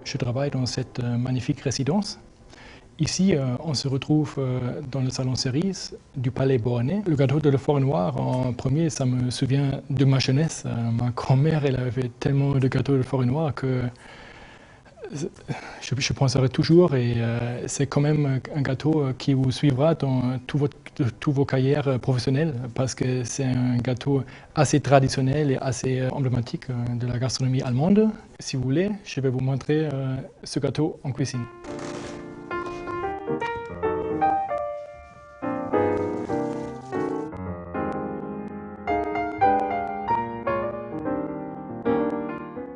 je travaille dans cette magnifique résidence. Ici, on se retrouve dans le salon cerise du Palais Beauharnais. Le gâteau de la Forêt Noire, en premier, ça me souvient de ma jeunesse. Ma grand-mère, elle avait fait tellement de gâteaux de la Forêt Noire que je penserai toujours, et c'est quand même un gâteau qui vous suivra dans toutes vos carrières professionnelles, parce que c'est un gâteau assez traditionnel et assez emblématique de la gastronomie allemande. Si vous voulez, je vais vous montrer ce gâteau en cuisine.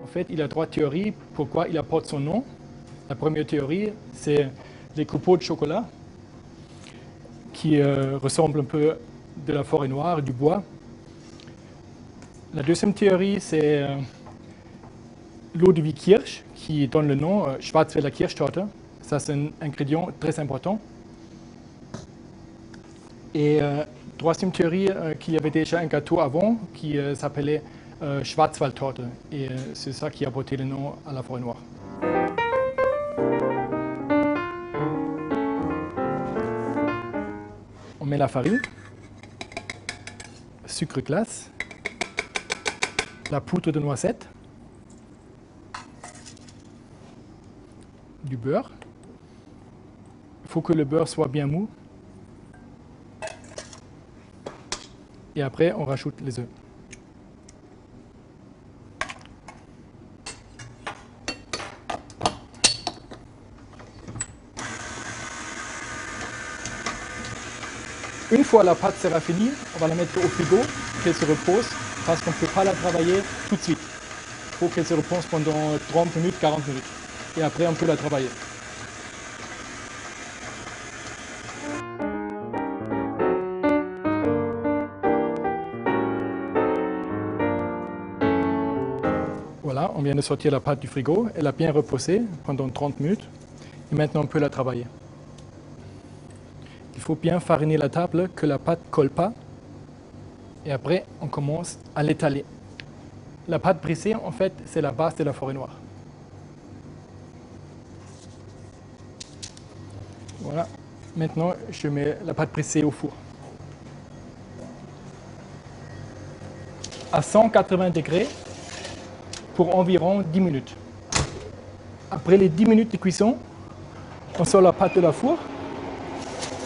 En fait, il y a trois théories pourquoi il apporte son nom. La première théorie, c'est les copeaux de chocolat qui ressemblent un peu de la forêt noire, du bois. La deuxième théorie, c'est l'eau de vie Kirsch qui donne le nom Schwarzwälder Kirschtorte. Ça, c'est un ingrédient très important. Et troisième théorie, qu'il y avait déjà un gâteau avant qui s'appelait Schwarzwaldtorte. Et c'est ça qui a apporté le nom à la forêt noire. On met la farine, sucre glace, la poudre de noisette, du beurre. Il faut que le beurre soit bien mou. Et après, on rajoute les œufs. Une fois la pâte sera finie, on va la mettre au frigo, qu'elle se repose, parce qu'on ne peut pas la travailler tout de suite. Il faut qu'elle se repose pendant 30 minutes, 40 minutes. Et après, on peut la travailler. Voilà, on vient de sortir la pâte du frigo. Elle a bien reposé pendant 30 minutes. Et maintenant, on peut la travailler. Il faut bien fariner la table, que la pâte ne colle pas. Et après, on commence à l'étaler. La pâte brisée, en fait, c'est la base de la forêt noire. Voilà. Maintenant, je mets la pâte brisée au four. À 180 degrés pour environ 10 minutes. Après les 10 minutes de cuisson, on sort la pâte de la four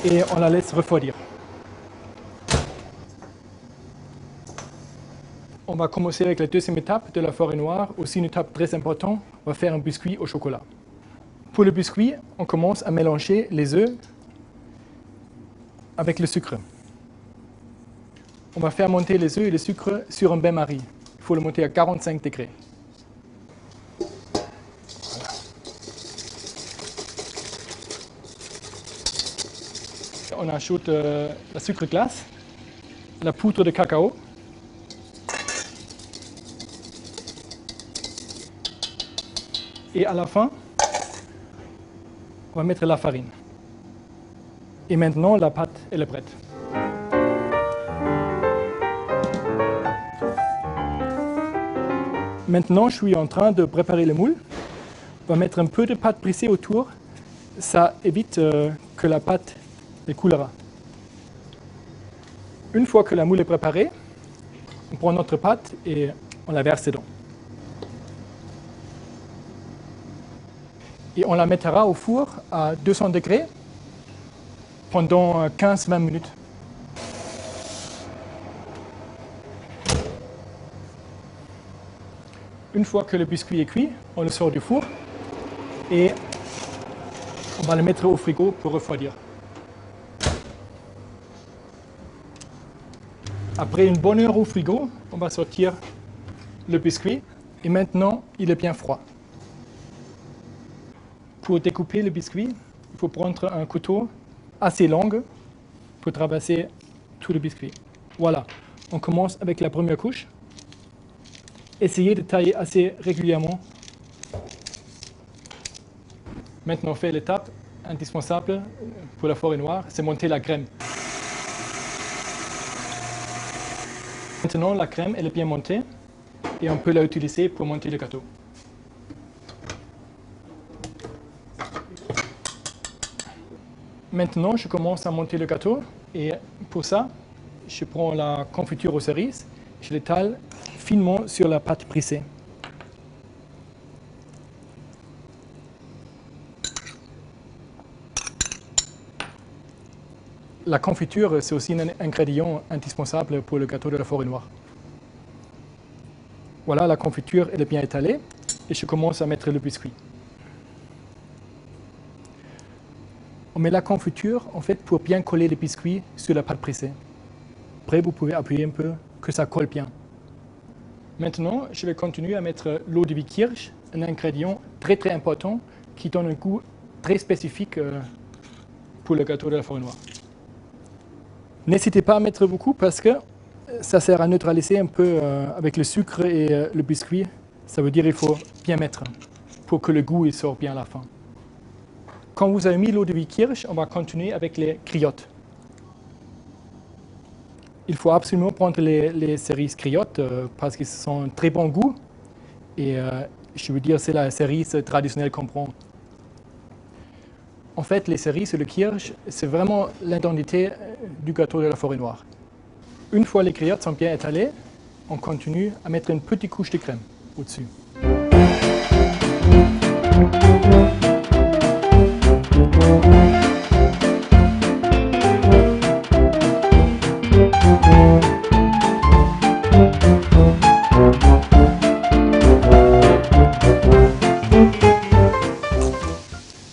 et on la laisse refroidir. On va commencer avec la deuxième étape de la forêt noire, aussi une étape très importante. On va faire un biscuit au chocolat. Pour le biscuit, on commence à mélanger les œufs avec le sucre. On va faire monter les œufs et le sucre sur un bain-marie. Il faut le monter à 45 degrés. On ajoute la sucre glace, la poudre de cacao, et à la fin, on va mettre la farine. Et maintenant, la pâte elle est prête. Maintenant, je suis en train de préparer le moule. On va mettre un peu de pâte brisée autour. Ça évite que la pâte coulera. Une fois que la moule est préparée, on prend notre pâte et on la verse dedans. Et on la mettra au four à 200 degrés pendant 15-20 minutes. Une fois que le biscuit est cuit, on le sort du four et on va le mettre au frigo pour refroidir. Après une bonne heure au frigo, on va sortir le biscuit et maintenant il est bien froid. Pour découper le biscuit, il faut prendre un couteau assez long pour traverser tout le biscuit. Voilà, on commence avec la première couche. Essayez de tailler assez régulièrement. Maintenant, on fait l'étape indispensable pour la forêt noire, c'est monter la crème. Maintenant, la crème elle est bien montée et on peut la utiliser pour monter le gâteau. Maintenant, je commence à monter le gâteau et pour ça, je prends la confiture aux cerises, je l'étale finement sur la pâte pressée. La confiture, c'est aussi un ingrédient indispensable pour le gâteau de la forêt noire. Voilà, la confiture elle est bien étalée et je commence à mettre le biscuit. On met la confiture en fait pour bien coller le biscuit sur la pâte pressée. Après, vous pouvez appuyer un peu que ça colle bien. Maintenant, je vais continuer à mettre l'eau de Kirsch, un ingrédient très important qui donne un goût très spécifique pour le gâteau de la forêt noire. N'hésitez pas à mettre beaucoup parce que ça sert à neutraliser un peu avec le sucre et le biscuit. Ça veut dire qu'il faut bien mettre pour que le goût il sorte bien à la fin. Quand vous avez mis l'eau de Kirsch, on va continuer avec les griottes. Il faut absolument prendre les cerises griottes parce qu'ils sont un très bon goût. Et je veux dire, c'est la cerise traditionnelle qu'on prend. En fait, les cerises et le kirsch, c'est vraiment l'identité du gâteau de la forêt noire. Une fois les griottes sont bien étalées, on continue à mettre une petite couche de crème au-dessus.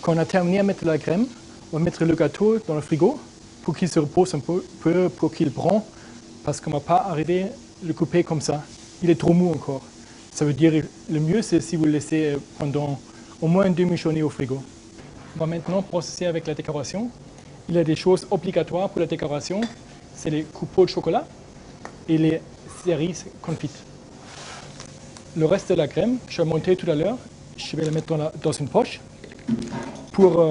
Quand on a terminé à mettre la crème, on va mettre le gâteau dans le frigo pour qu'il se repose un peu, pour qu'il brûle, parce qu'on ne va pas arriver à le couper comme ça. Il est trop mou encore. Ça veut dire le mieux, c'est si vous le laissez pendant au moins une demi-journée au frigo. On va maintenant procéder avec la décoration. Il y a des choses obligatoires pour la décoration, c'est les coupeaux de chocolat et les cerises confites. Le reste de la crème, je vais monter tout à l'heure, je vais la mettre dans une poche pour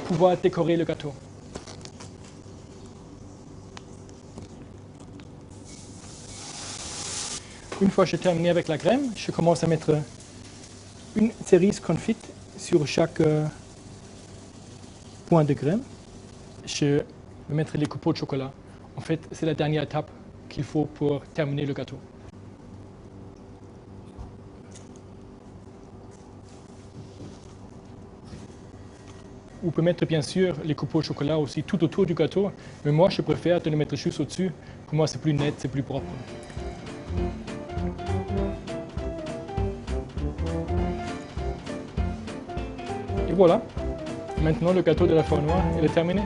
pouvoir décorer le gâteau. Une fois que j'ai terminé avec la crème, je commence à mettre une cerise confite sur chaque point de crème. Je vais mettre les coupeaux de chocolat. En fait, c'est la dernière étape qu'il faut pour terminer le gâteau. Vous pouvez mettre bien sûr les coupeaux de chocolat aussi tout autour du gâteau, mais moi je préfère de les mettre juste au-dessus. Pour moi c'est plus net, c'est plus propre. Et voilà, maintenant le gâteau de la forêt noire est terminé.